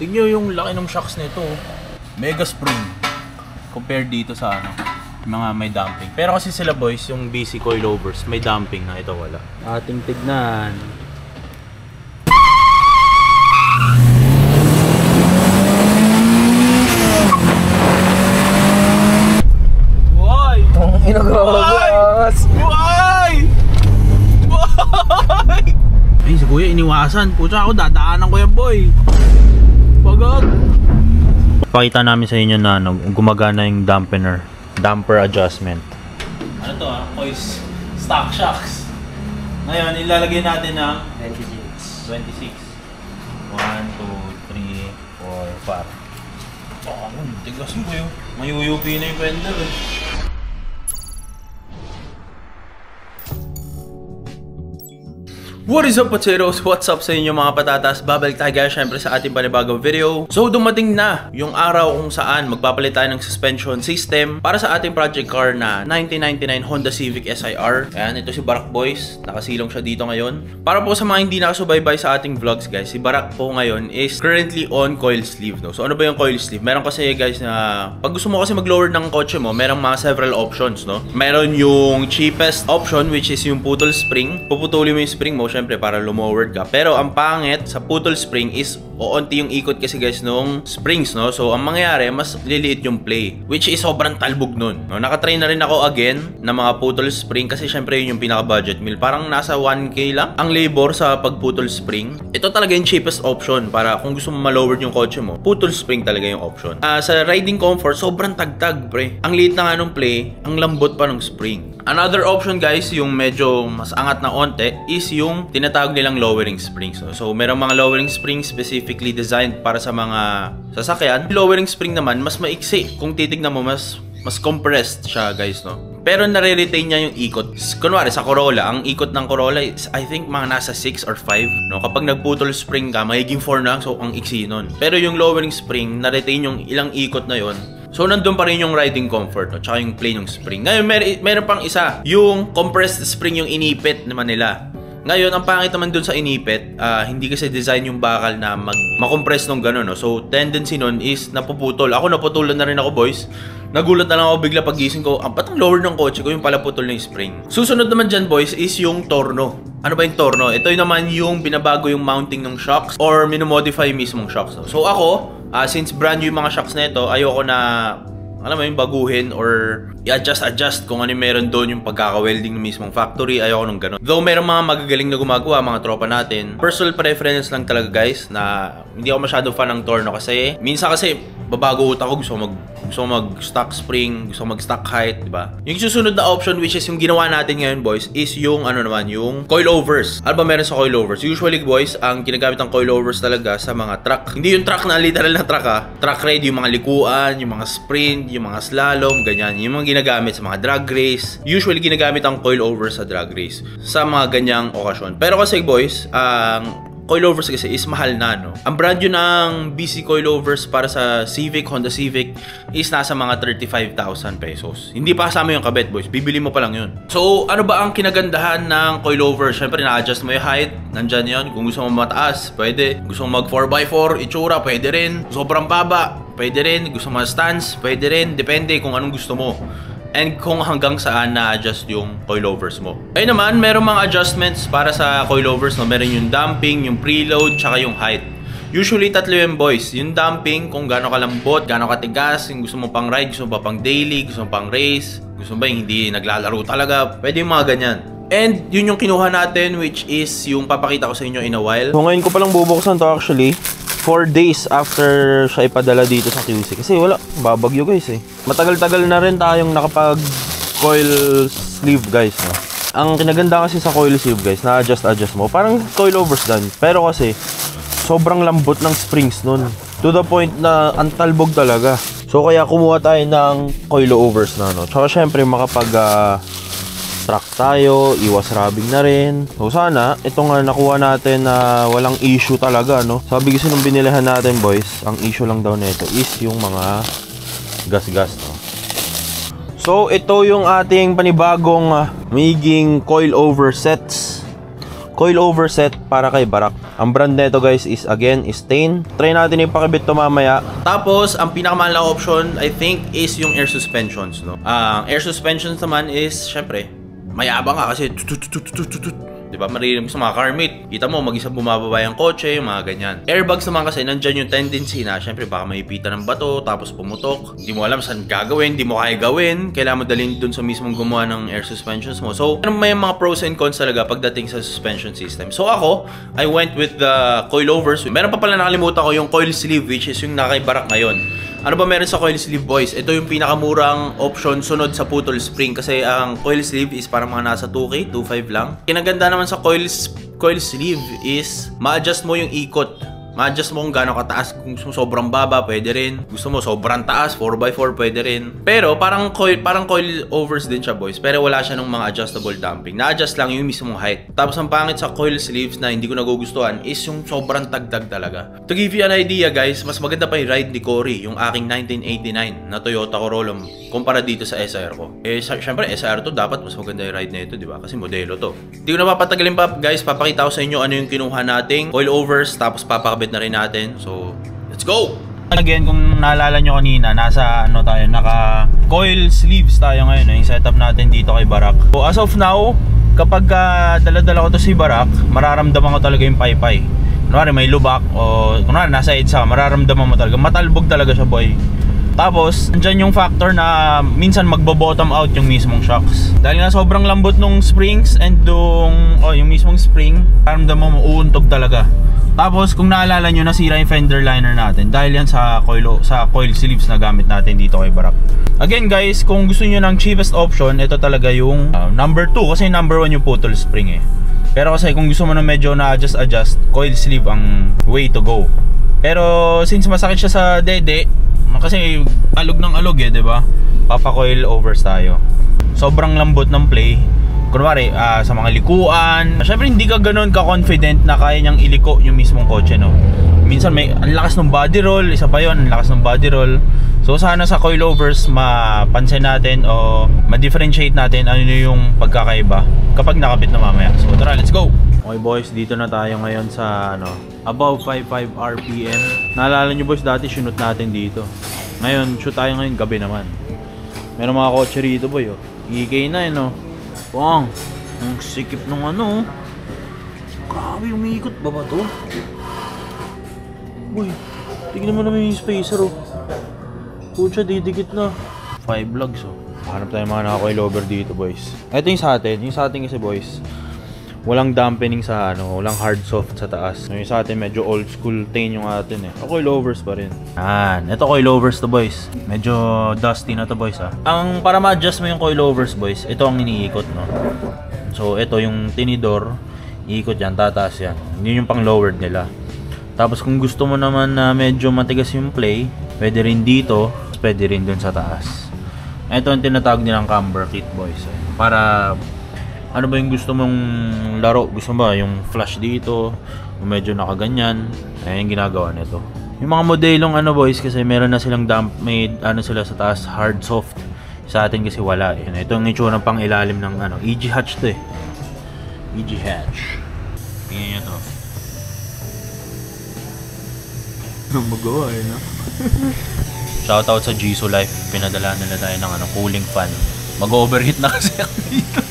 Tingnan yung laki ng shocks nito. Mega spring. Compared dito sa ano, mga may damping. Pero kasi sila boys, yung BC coilovers, may damping na. Ito wala. Ating tignan. Why? Ang inagawas! Why? Why? Ay, si kuya iniwasan. Pucha ako, dadaanan ko yan boy. Pagod. Pakita namin sa inyo na gumagana yung damper adjustment. Ano to Kois stock shocks. Ngayon ilalagay natin ng 26. 1, 2, 3, 4, 5. Tigas mo kayo. Mayuyupi na yung fender eh. What is up potatoes? What's up sa inyo mga patatas? Babalik tayo guys syempre sa ating panibagong video. So dumating na yung araw kung saan magpapalit tayo ng suspension system para sa ating project car na 1999 Honda Civic SIR. Ayan, ito si Barak Boys. Nakasilong siya dito ngayon. Para po sa mga hindi nakasubaybay sa ating vlogs guys, si Barak po ngayon is currently on coil sleeve. No? So ano ba yung coil sleeve? Meron kasi guys na pag gusto mo kasi mag-lower ng kotse mo, merong mga several options. No? Meron yung cheapest option which is yung putol spring. Puputulin mo yung spring mo syempre para lumowered ka. Pero ang pangit sa putol spring is oonti yung ikot kasi guys nung springs, no? So ang mangyayari, mas liliit yung play, which is sobrang talbog nun, no? Nakatry na rin ako again na mga putol spring kasi syempre yun yung pinaka budget meal. Parang nasa 1K lang ang labor sa pagputol spring. Ito talaga yung cheapest option para kung gusto mo ma-lowered yung kotse mo, putol spring talaga yung option. Sa riding comfort, sobrang tagtag, pre. Ang liit na nga nung play, ang lambot pa ng spring. Another option guys, yung medyo mas angat na onte, is yung tinatawag nilang lowering springs. So merong mga lowering springs specifically designed para sa mga sasakyan. Lowering spring naman, mas maiksi. Kung titignan mo, mas compressed siya guys, no? Pero nare-retain niya yung ikot. Kunwari sa Corolla, ang ikot ng Corolla is I think mga nasa 6 or 5, no? Kapag nagputol spring ka, magiging 4 na, so ang iksi nun. Pero yung lowering spring, na-retain yung ilang ikot na yon. So nandun pa rin yung riding comfort, no? Tsaka yung play ng spring. Ngayon meron pang isa, yung compressed spring yung inipit naman nila. Ngayon, ang pangit naman dun sa inipit, hindi kasi design yung bakal na makompress nung gano'n, no? So tendency nun is napuputol. Ako naputulan na rin ako boys. Nagulat na lang ako bigla pagising ko, ba't ang lower ng kotse ko yung pala putol na yung spring. Susunod naman dyan boys is yung torno. Ano ba yung torno? Ito naman yung binabago yung mounting ng shocks or minomodify mismong shocks, no? So ako, since brand new yung mga shocks na ito, ayoko na, alam mo yung baguhin or i-adjust kung ano yung meron doon yung pagkaka-welding ng mismong factory. Ayoko nung ganun. Though merong mga magagaling na gumagawa, mga tropa natin. Personal preference lang talaga guys na hindi ako masyado fan ng torno kasi minsan kasi babago utak ko, gusto mag stock spring, gusto mag stock height, di ba? Yung susunod na option which is yung ginawa natin ngayon boys is yung ano naman, yung coilovers. Ano ba meron sa coilovers? Usually boys, ang ginagamit ng coilovers talaga sa mga truck. Hindi yung truck na literal na truck truck ride, yung mga likuan, yung mga sprint, yung mga slalom, ganyan. Yung mga ginagamit sa mga drag race. Usually ginagamit ang coilovers sa drag race sa mga ganyang okasyon. Pero kasi boys, coilovers kasi is mahal na, no? Ang brand yun ng BC coilovers para sa Civic, Honda Civic is nasa mga 35,000 pesos. Hindi pa kasama yung kabit, boys. Bibili mo pa lang yun. So, ano ba ang kinagandahan ng coilovers? Syempre, na-adjust mo yung height. Nandyan yun. Kung gusto mo mataas, pwede. Gusto mo mag 4x4, itsura, pwede rin. Sobrang baba, pwede rin. Gusto mo stance, pwede rin. Depende kung anong gusto mo. And kung hanggang saan na-adjust yung coilovers mo. Ayun naman, merong mga adjustments para sa coilovers, no? Meron yung damping, yung preload, tsaka yung height. Usually, tatlo yung boys. Yung damping, kung gaano kalambot, gaano katigas, yung gusto mo pang ride, gusto mo pa pang daily, gusto mo pang race, gusto mo ba yung hindi naglalaro talaga, pwede yung mga ganyan. And yun yung kinuha natin, which is yung papakita ko sa inyo in a while. So ngayon ko palang bubuksan to actually. 4 days after siya ipadala dito sa QC. Kasi wala, babagyo guys eh. Matagal-tagal na rin tayong nakapag coil sleeve guys, no? Ang kinaganda kasi sa coil sleeve guys, na-adjust mo. Parang coilovers din. Pero kasi, sobrang lambot ng springs nun. To the point na antalbog talaga. So kaya kumuha tayo ng coilovers na, no? Tsaka syempre makapag track tayo, iwas rubbing na rin. So sana, ito nga nakuha natin na walang issue talaga, no? Sabi kasi nung binilihan natin boys, ang issue lang daw nito is yung mga gas-gas, no? So ito yung ating panibagong magiging coilover sets. coilover set para kay Barak. Ang brand nito guys is again is Stain. Try natin ipakabit to mamaya. Tapos ang pinakamahal na option I think is yung air suspensions, no. Air suspensions naman is syempre mayabang ka kasi diba, maririnig sa mga car meet. Kita mo, mag-isa bumababa yung kotse, yung mga ganyan. Airbags naman kasi, nandyan yung tendency na, syempre, baka maipitan ng bato, tapos pumutok. Hindi mo alam saan gagawin, hindi mo kaya gawin. Kailangan mo dalhin dun sa mismong gumawa ng air suspensions mo. So, may mga pros and cons talaga pagdating sa suspension system. So, ako, I went with the coilovers. Meron pa pala nakalimutan ko yung coil sleeve, which is yung nakaibarak ngayon. Ano ba meron sa coil sleeve, boys? Ito yung pinakamurang option sunod sa putol spring kasi ang coil sleeve is parang mga nasa 2K, 2.5 lang. Kinaganda naman sa coil sleeve is ma-adjust mo yung ikot. Ma-adjust mo kung gaano kataas. Kung sobrang baba, pwede rin. Gusto mo sobrang taas, 4x4, pwede rin. Pero parang coil overs din siya, boys. Pero wala siya ng mga adjustable damping. Na-adjust lang yung mismong height. Tapos ang pangit sa coil sleeves na hindi ko nagugustuhan is yung sobrang tagtag talaga. To give you an idea, guys, mas maganda pa yung ride ni Cory, yung aking 1989 na Toyota Corolla, kumpara dito sa SR ko. Eh, syempre, SR to, dapat mas maganda yung ride na ito, di ba? Kasi modelo to. Hindi ko na papatagalin pa, guys. Papakita ko sa inyo ano yung kinuha nating coil overs, tapos papakabit na rin natin. So, let's go! Again, kung naalala nyo kanina, nasa ano tayo, naka coil sleeves tayo ngayon, yung setup natin dito kay Barak. So, as of now, kapag dala-dala ko to si Barak, mararamdaman ko talaga yung paypay. Kunwari may lubak o kunwari nasa EDSA, mararamdaman mo talaga, matalbog talaga siya, boy. Tapos, andyan yung factor na minsan magbo-bottom out yung mismong shocks. Dahil nga sobrang lambot nung springs and yung mismong spring, mararamdaman mo uuntog talaga. Tapos kung naalala nyo, nasira yung fender liner natin dahil yan sa coil sleeves na gamit natin dito kay Barak. Again guys, kung gusto nyo ng cheapest option, ito talaga yung number 2 kasi number 1 yung putol spring eh. Pero kasi kung gusto mo na medyo na adjust, coil sleeve ang way to go. Pero since masakit siya sa dede, kasi alog ng alog eh, 'di ba? Papa-coil overs tayo. Sobrang lambot ng play. Kunwari, sa mga likuan. Syempre hindi ka ganoon ka-confident na kaya niyang iliko yung mismong kotse, no? Minsan may ang lakas ng body roll, isa pa 'yon, ang lakas ng body roll. So sana sa coilovers mapansin natin o ma-differentiate natin ano yung pagkakaiba kapag nakabit na mamaya. So tara, let's go. Okay boys, dito na tayo ngayon sa above 55 RPM. Naalala nyo boys, dati shoot natin dito. Ngayon, shoot tayo ngayon gabi naman. Meron mga kotse rito boy, oh. EK na yun, oh. Bang, ang sikip nung grabe, umiikot ba to? Boy, tignan mo naman yung spacer, oh. Pucha, didikit na. 5 vlogs, oh. Hanap tayo mga naka-coilover dito boys. Ito yung sa atin kasi boys, walang dampening sa walang hard soft sa taas. Yung sa atin medyo old school tain yung atin eh. Coilovers pa rin. Ito coilovers to boys. Medyo dusty na to boys Ang para ma-adjust mo yung coilovers boys, ito ang iniikot, no. So ito yung tinidor, iikot yan, tataas yan. Yun yung pang lowered nila. Tapos kung gusto mo naman na medyo matigas yung play, pwede rin dito, pwede rin dun sa taas. Ito ang tinatawag nilang camber kit boys. Para ano ba yung gusto mong laro? Gusto mo ba yung flash dito? O medyo nakaganyan? Ayan yung ginagawa nito. Yung mga modelong boys, kasi meron na silang may sila sa taas, hard soft. Sa atin kasi wala eh. Ito yung itsura pang ilalim ng EG hatch to eh. EG hatch. Tingnan nyo to. Anong magawa eh, no? Shoutout sa Jisoo Life. Pinadala nila tayo ng cooling fan. Mag-overheat na kasi ako dito.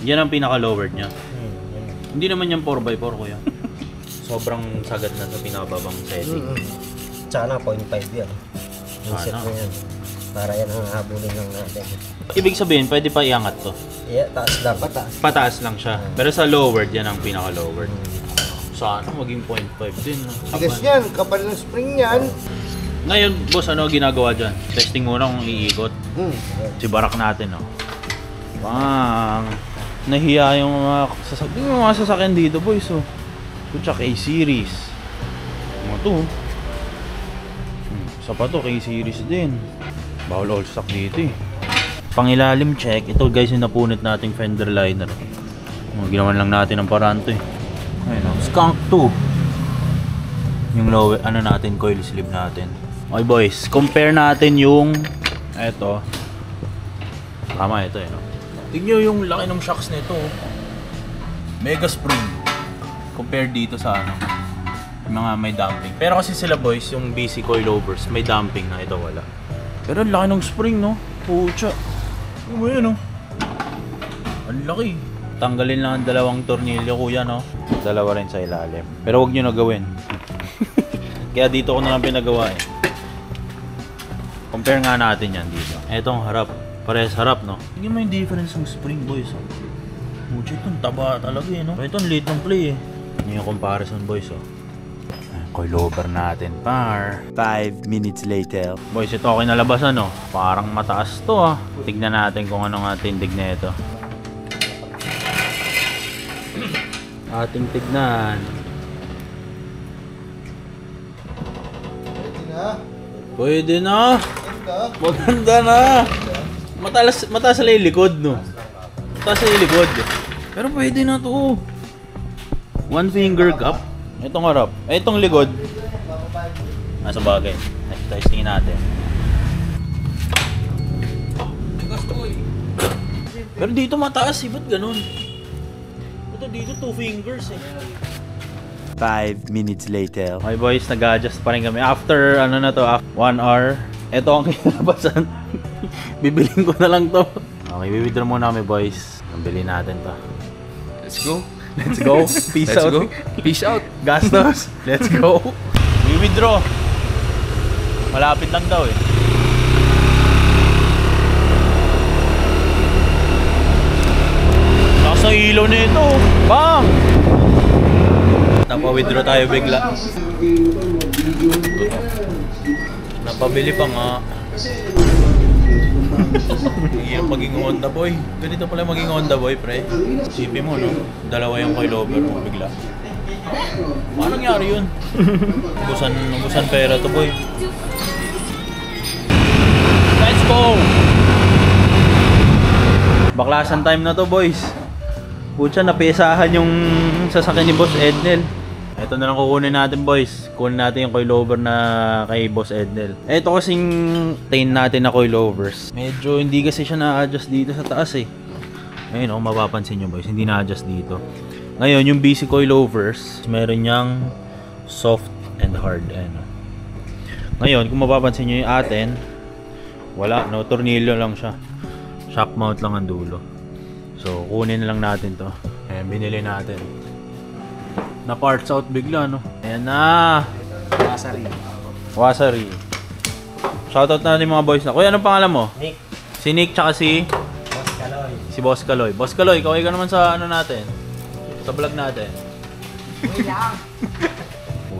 Yan ang pinaka-lowered niya. Hindi naman yan 4x4 kuya. Sobrang sagat na sa pinakababang setting. Sana 0.5 yan. Iset mo yan. Para yan ang habulin lang natin. Ibig sabihin, pwede pa iangat to? Yeah, taas dapat taas. Pataas lang siya. Pero sa lowered, yan ang pinaka-lowered. Sana maging 0.5 din. Tigas yan, kapal ng spring yan. Ngayon, boss, ano ginagawa dyan? Testing muna kung iikot. Si Barak natin, no? Bang! Nahiya yung mga sasakyan dito, boys, oh. Kutsa, K-Series. Mga to. Sa pa to, K-Series din. Bawal all stock dito eh. Pangilalim check. Ito guys yung napunit nating fender liner. Ginawan lang natin ang paraan to eh. Ayun o. Skunk 2. Yung low, ano natin, coil sleeve natin. Okay boys, compare natin yung eto. Tama ito eh no. Tignan nyo yung laki ng shocks nito. Mega spring. Compare dito sa ano, mga may damping. Pero kasi sila boys, yung BC coilovers, may damping na, ito wala. Pero ang laki ng spring no. Pucha. Ano mo yun no? Ang laki. Tanggalin lang ang dalawang tornilyo kuya no. Dalawa rin sa ilalim. Pero wag nyo na gawin. Kaya dito ko na lang pinagawa eh. Compare nga natin yan dito. Etong harap. Parehas harap no. Tingnan mo yung difference ng spring boys oh. Pucha, itong taba talaga eh no. Ito ang liit ng play eh. Yan yung comparison boys oh. Coilover natin par. 5 minutes later. Boys, ito ako kinalabasan no. Parang mataas to ah. Tignan natin kung ano nga tindig na ito. Ating tignan. Pwede na. Maganda na. Mataas lang yung likod no. Mataas lang yung likod. Pero pwede na to. One finger gap. Itong harap. Itong likod. Nasa bagay. Testingin natin. Pero dito mataas eh. Ba't ganun? Ito dito 2 fingers eh. 5 minutes later. Okay boys, nag-adjust pa rin kami. After ano na to, 1 hour. Ito ang kinalabasan. Bibilin ko na lang to. Okay, bibidra muna kami boys. Nabili natin to. Let's go. Let's go. Peace Let's out. go. Peace out. Gastos. Let's go. Withdraw. Malapit lang daw eh. Lakas ng ilaw na ito. Bang! Napa-withdraw tayo bigla. Napabili pa nga. Hirap maging Honda boy. Ganito pala maging Honda boy, pre. Isipin mo, no? Dalawa yung coilover mo bigla. Paano nangyari yun? Ubusan pera to, boy. Let's go! Baklasan time na to, boys. Putya, napesahan yung sasakyan ni Boss Ednel. Ito na lang kukunin natin, boys. Kunin natin yung coilover na kay Boss Ednel. Ito kasing tain natin na coilovers. Medyo hindi kasi siya na-adjust dito sa taas eh. Ayun o, mapapansin nyo boys, hindi na-adjust dito. Ngayon, yung BC coilovers, meron niyang soft and hard. Ayun, o. Ngayon, kung mapapansin nyo yung atin, wala, no? Tornilyo lang siya. Shock mount lang ang dulo. So, kunin na lang natin to. Ayan, binili natin. Na parts out bigla, no? Ayan na! Wasari. Shoutout na natin mga boys na. Kuya, anong pangalan mo? Nick. Si Nick tsaka si? Boss Kaloy. Si Boss Kaloy. Boss Kaloy, kaway ka naman sa ano natin? Sa vlog natin.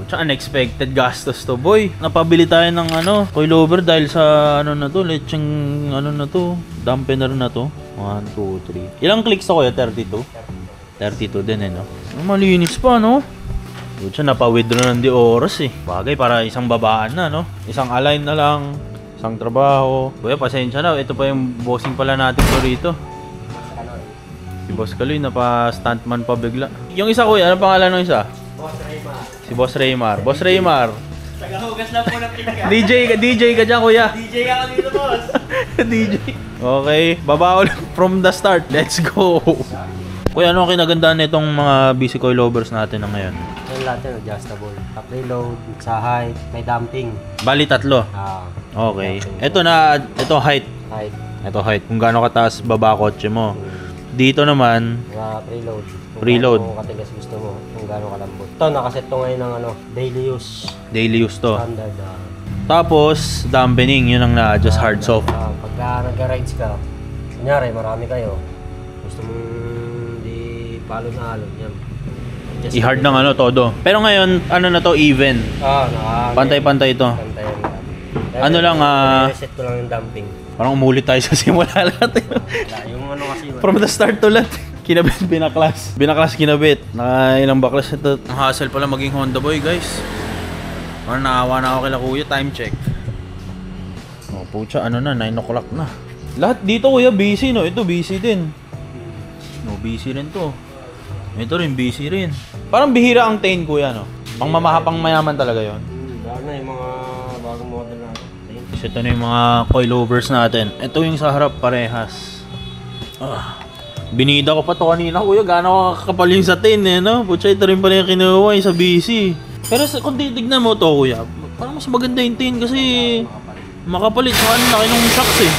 Tsaka unexpected gastos to, boy. Napabili tayo ng ano, coilover dahil sa ano na to, lecheng ano na to, dampener na to. 1, 2, 3. Ilang clicks to kuya? 32? 32 din eh, no? Malinis pa, no? Siya napa-withdraw ng di oras eh. Bagay para isang babaan na, no? Isang align na lang, isang trabaho. Kuya, pasensya na. Ito pa yung bossing pala natin ko rito. Si Boss Kaloy, napa-stuntman pa bigla. Yung isa kuya, ano pangalan ng isa? Boss Raymar. Si Boss Raymar. Boss Raymar. Tagahugas lang po ng pinaga. DJ ka dyan kuya. DJ ka dito, boss. DJ. Okay, babao lang from the start. Let's go. Kuya, ano ang kinagandahan nitong mga BC coilovers natin na ngayon? Yan natin, adjustable. Preload, sa height, may damping. Bali tatlo. Okay. Ito height. Height. Ito height. Kung gaano kataas baba kotse mo. Dito naman, Preload. Preload. Kung katigas gusto mo, kung gaano kalambot. Ito, nakaset to ngayon ng ano, daily use. daily use to. Standard. Tapos, dampening. Yun ang na-adjust hard soft. Pagka nag-rides ka, kunyari, marami kayo. Gusto mong di palo na halo. Yan. I-hard ng ano, todo. Pero ngayon, ano na to, even. Pantay-pantay ito. Pantay yan. Ano lang, reset ko lang yung damping. Parang umulit tayo sa simula natin. Yung ano kasi. From the start to lahat. Kinabit, binaklas. Binaklas, kinabit. Nakailang baklas ito. Ang hassle pala maging Honda boy, guys. Parang naawa na ako kila kuya. Time check. Pucha, ano na, 9 o'clock na. Lahat dito kuya busy, no? Ito busy din. No, busy rin to. Ito rin, busy rin. Parang bihira ang tain kuya, no? Pang mayaman talaga yon. Lalo na yung mga bagong model natin. Ito na yung mga coilovers natin. Ito yung sa harap parehas. Binida ko pa to kanina kuya. Gano'n kakapal yung sa tin eh, no? Pucha, ito rin pala yung kinuha yung sa BC. Pero kung titignan mo to kuya, parang mas maganda yung tin kasi makapalit. So ano, laki ng shocks eh.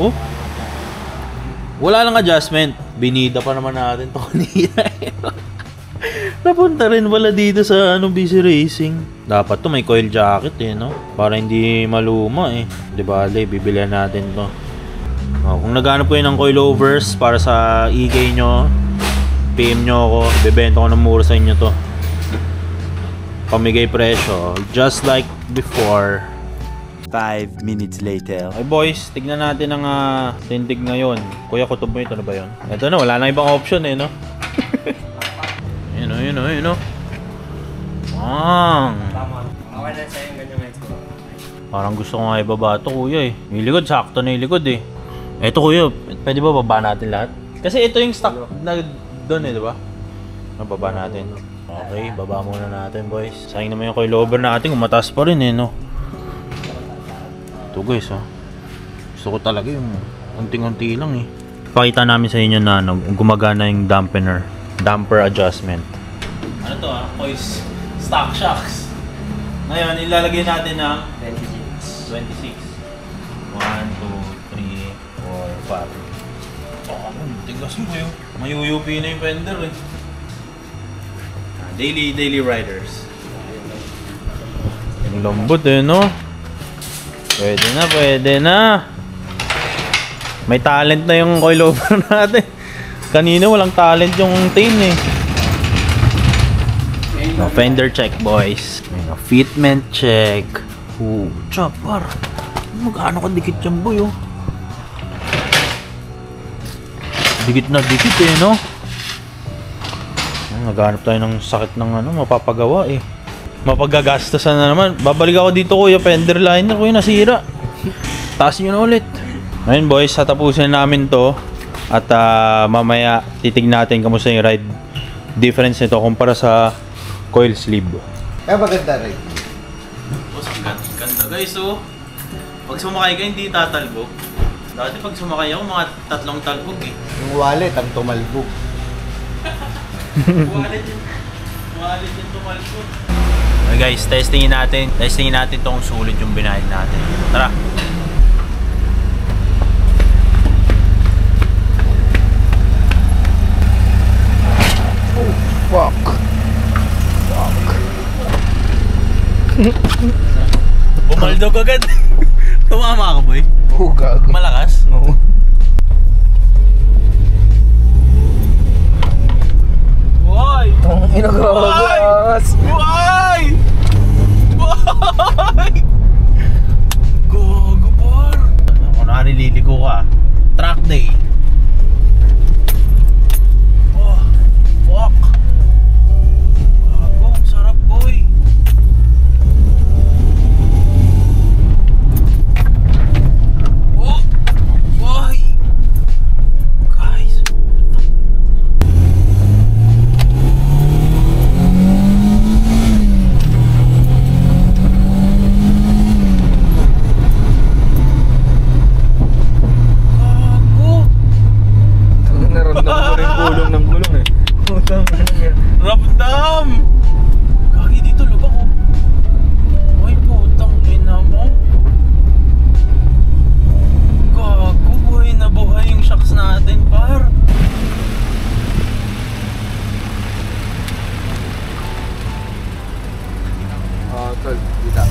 Oh? Wala lang adjustment. Binida pa naman natin to kanina. Napunta rin pala dito sa BC Racing. Dapat to may coil jacket eh, no? Para hindi maluma eh. Di ba, bibilihan natin to. Kung naghanap ko yun ng coilovers para sa EK nyo, PM nyo ako, bebenta ko ng mura sa inyo to. Pamigay presyo, just like before. 5 minutes later. Okay boys, tignan natin ang tindig ngayon. Kuya, kutob mo ito na ba yun? Ito na, wala na ibang option eh, no? Yun o. Okay na sa'yo yung ganyang heads ko. Parang gusto ko nga ibaba ito kuya eh. Yung likod, sakto na yung likod eh. Ito kuya, pwede ba baba natin lahat? Kasi ito yung stock na doon eh, di ba? Baba natin. Okay, baba muna natin boys. Sayang naman yung coilover natin, umataas pa rin eh, no? Ito guys, oh. Gusto ko talaga yung unting-unti lang eh. Pakita namin sa inyo na gumagana yung damper adjustment. Ano to Kois stock shocks. Ngayon, ilalagay natin ng 26. 1, 2, 3, 4, 5. Oh, tigas mo yun. Mayuyupi na yung fender eh. Daily riders. Yung lambot eh, no? Pwede na. May talent na yung coilover natin. Kanina walang talent yung team eh. Fender check boys. Fitment check. Chopper. Magkano ka dikit yan boy oh. Dikit na dikit eh, no? Naghanap tayo ng sakit ng mapapagawa eh. Mapagagastasan na naman. Babalik ako dito kuya, fender liner kuya, nasira. Taas nyo na ulit. Ngayon boys, tatapusin namin to. At mamaya titignan natin kamusta yung ride difference nito kumpara sa coil sleeve. Kaya maganda rin. Boss, ganda guys oh. Pag sumakay ka hindi tatalbog. Dati pag sumakay ako mga 3 talbog eh. Yung wallet ang tumalbog. Wallet yung tumalbog. Okay guys, testingin natin tong sulit yung binayad natin. Tara. Oh, fuck. Bumaldog agad. Tumama ka boy? Oo, gago. Malakas? Oo. Why? Ang inagagas. Why? Gogo par. Kung nakaliligo ka, track day. Oh, fuck. Gago, sarap boy. Oh, why? Guys. Ramdam! Kagi dito lubak oh. Ay putang ina mo. Gago, buhay na buhay yung shocks natin par. Tol, kita.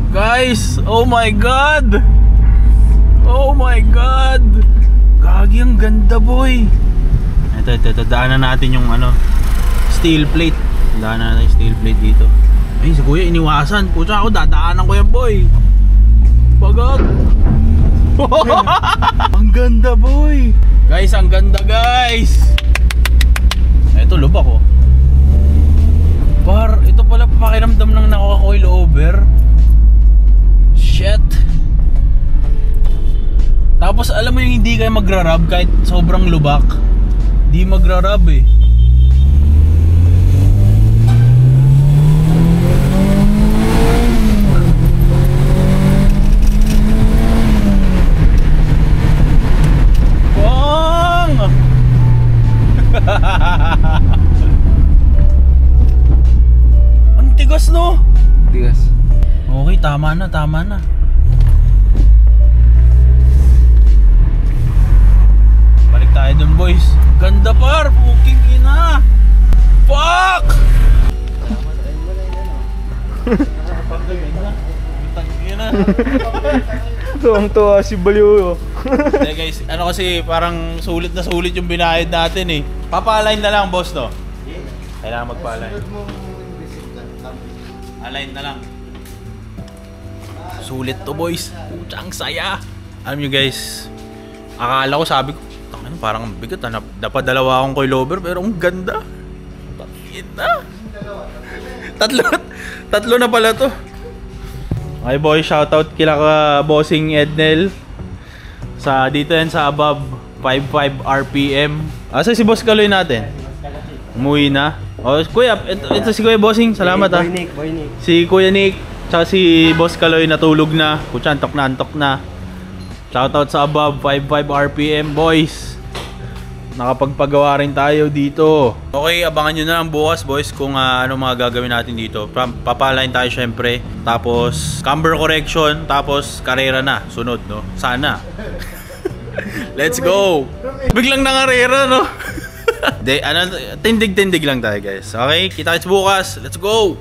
Guys, oh my god! Oh my god! Gagi, ang ganda boy! Ito, daanan natin yung steel plate. Wala na yung steel plate dito. Ay, si kuya iniwasan. Pucha ako, dadaanan ko yan, boy. Pagod. Ang ganda, boy. Guys, ang ganda, guys. Ito, lubak ko. Ito pala pakiramdam ng naka-coil over. Shit. Tapos alam mo yung hindi kayo magra-rub kahit sobrang lubak. Di magra-rub eh. Bang! Ang tigas, no? Tigas. Okay, tama na, tama na. Balik tayo dun, boys. Ganda par, puking ina. Fuck! Tuwang-tuwa si Balyo. Hey guys, ano kasi parang sulit na sulit yung binayad natin eh. Papa-align na lang, boss, no? Kailangan magpa-align. Align na lang. Sulit to, boys. Putsang saya. Alam nyo guys, akala ko sabi ko, parang bigat. Dapat dalawa akong coilover pero ang ganda. Ganda. Tatlo na pala to. Okay boy, shoutout kila ka bossing Ednel. Dito yan sa above 55 RPM. Asa si Boss Kaloy natin? Umuwi na. Oh, kuya, ito si Kuya Bossing. Salamat ah. Boy Nick. Si Kuya Nick, tsaka si Boss Kaloy natulog na. Kutsa, antok na. Shoutout sa above 55 RPM, boys. Nakapagpagawa rin tayo dito. Okay, abangan nyo na lang bukas, boys, kung ano mga gagawin natin dito. Papaline tayo syempre. Tapos, camber correction. Tapos, karera na. Sunod, no? Sana. Let's go! Biglang nangarera, no? Tindig-tindig lang tayo, guys. Okay, kita-kits bukas. Let's go!